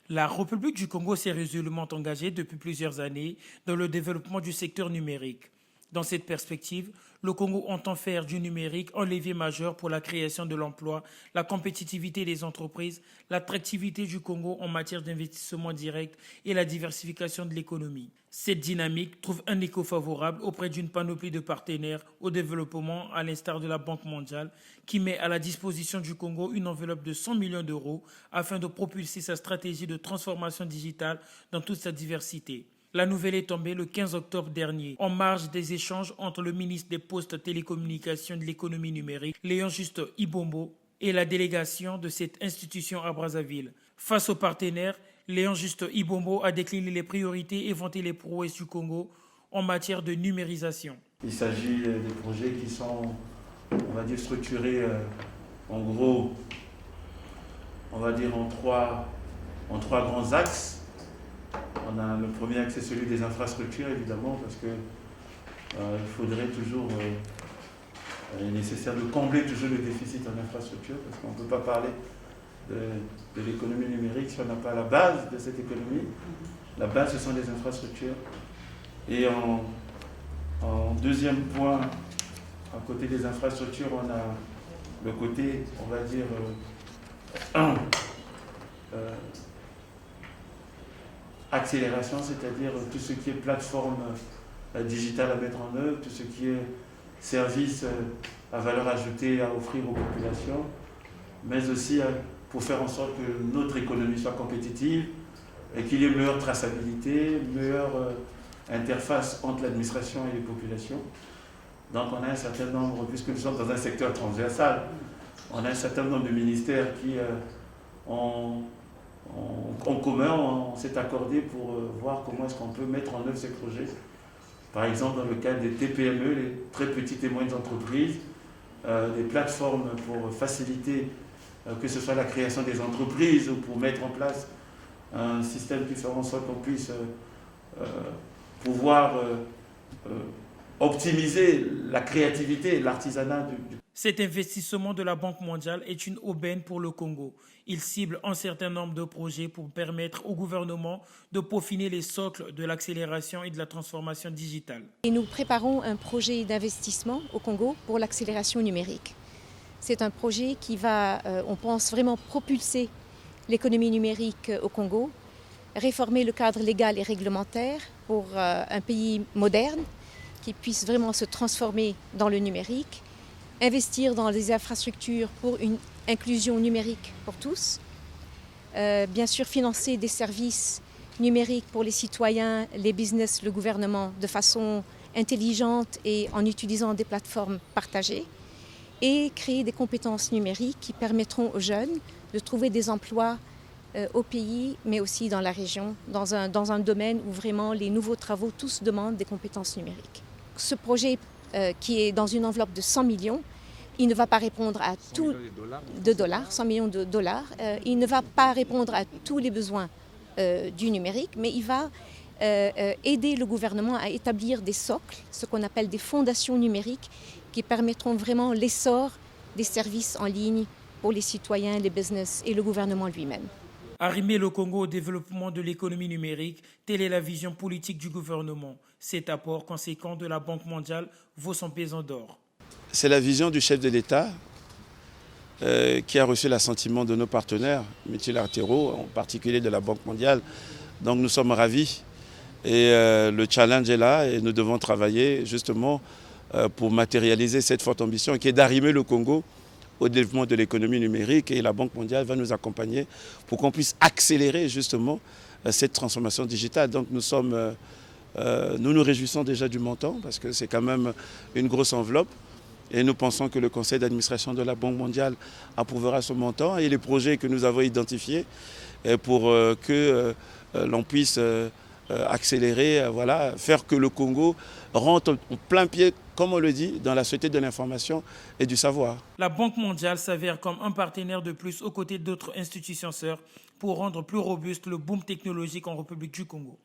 La République du Congo s'est résolument engagée depuis plusieurs années dans le développement du secteur numérique. Dans cette perspective, le Congo entend faire du numérique un levier majeur pour la création de l'emploi, la compétitivité des entreprises, l'attractivité du Congo en matière d'investissement direct et la diversification de l'économie. Cette dynamique trouve un écho favorable auprès d'une panoplie de partenaires au développement, à l'instar de la Banque mondiale, qui met à la disposition du Congo une enveloppe de 100 millions d'euros afin de propulser sa stratégie de transformation digitale dans toute sa diversité. La nouvelle est tombée le 15 octobre dernier, en marge des échanges entre le ministre des Postes, Télécommunications et de l'économie numérique, Léon Juste Ibombo, et la délégation de cette institution à Brazzaville. Face aux partenaires, Léon Juste Ibombo a décliné les priorités et vanté les prouesses du Congo en matière de numérisation. Il s'agit des projets qui sont, on va dire, structurés en gros, on va dire en trois grands axes. On a le premier axe, c'est celui des infrastructures, évidemment, parce que il faudrait toujours, il est nécessaire de combler toujours le déficit en infrastructure, parce qu'on ne peut pas parler de l'économie numérique si on n'a pas la base de cette économie. La base, ce sont les infrastructures. Et en deuxième point, à côté des infrastructures, on a le côté, on va dire, accélération, c'est-à-dire tout ce qui est plateforme digitale à mettre en œuvre, tout ce qui est service à valeur ajoutée à offrir aux populations, mais aussi pour faire en sorte que notre économie soit compétitive et qu'il y ait une meilleure traçabilité, une meilleure interface entre l'administration et les populations. Donc on a un certain nombre, puisque nous sommes dans un secteur transversal, on a un certain nombre de ministères qui en commun, on s'est accordé pour voir comment est-ce qu'on peut mettre en œuvre ces projets. Par exemple, dans le cadre des TPME, les très petites et moyennes entreprises, des plateformes pour faciliter que ce soit la création des entreprises ou pour mettre en place un système qui fera en sorte qu'on puisse pouvoir optimiser la créativité et l'artisanat du. Cet investissement de la Banque mondiale est une aubaine pour le Congo. Il cible un certain nombre de projets pour permettre au gouvernement de peaufiner les socles de l'accélération et de la transformation digitale. Et nous préparons un projet d'investissement au Congo pour l'accélération numérique. C'est un projet qui va, on pense, vraiment propulser l'économie numérique au Congo, réformer le cadre légal et réglementaire pour un pays moderne qui puisse vraiment se transformer dans le numérique, investir dans les infrastructures pour une inclusion numérique pour tous, bien sûr financer des services numériques pour les citoyens, les business, le gouvernement de façon intelligente et en utilisant des plateformes partagées, et créer des compétences numériques qui permettront aux jeunes de trouver des emplois au pays, mais aussi dans la région, dans un domaine où vraiment les nouveaux travaux tous demandent des compétences numériques. Ce projet qui est dans une enveloppe de 100 millions, il ne va pas répondre à tous de dollars, 100 millions de dollars. Il ne va pas répondre à tous les besoins du numérique, mais il va aider le gouvernement à établir des socles, ce qu'on appelle des fondations numériques, qui permettront vraiment l'essor des services en ligne pour les citoyens, les business et le gouvernement lui-même. Arrimer le Congo au développement de l'économie numérique, telle est la vision politique du gouvernement. Cet apport conséquent de la Banque mondiale vaut son pesant d'or. C'est la vision du chef de l'État qui a reçu l'assentiment de nos partenaires multilatéraux, en particulier de la Banque mondiale. Donc nous sommes ravis et le challenge est là et nous devons travailler justement pour matérialiser cette forte ambition qui est d'arrimer le Congo au développement de l'économie numérique, et la Banque mondiale va nous accompagner pour qu'on puisse accélérer justement cette transformation digitale. Donc nous nous réjouissons déjà du montant parce que c'est quand même une grosse enveloppe et nous pensons que le conseil d'administration de la Banque mondiale approuvera ce montant et les projets que nous avons identifiés pour que l'on puisse accélérer, voilà, faire que le Congo rentre en plein pied, comme on le dit, dans la société de l'information et du savoir. La Banque mondiale s'avère comme un partenaire de plus aux côtés d'autres institutions sœurs pour rendre plus robuste le boom technologique en République du Congo.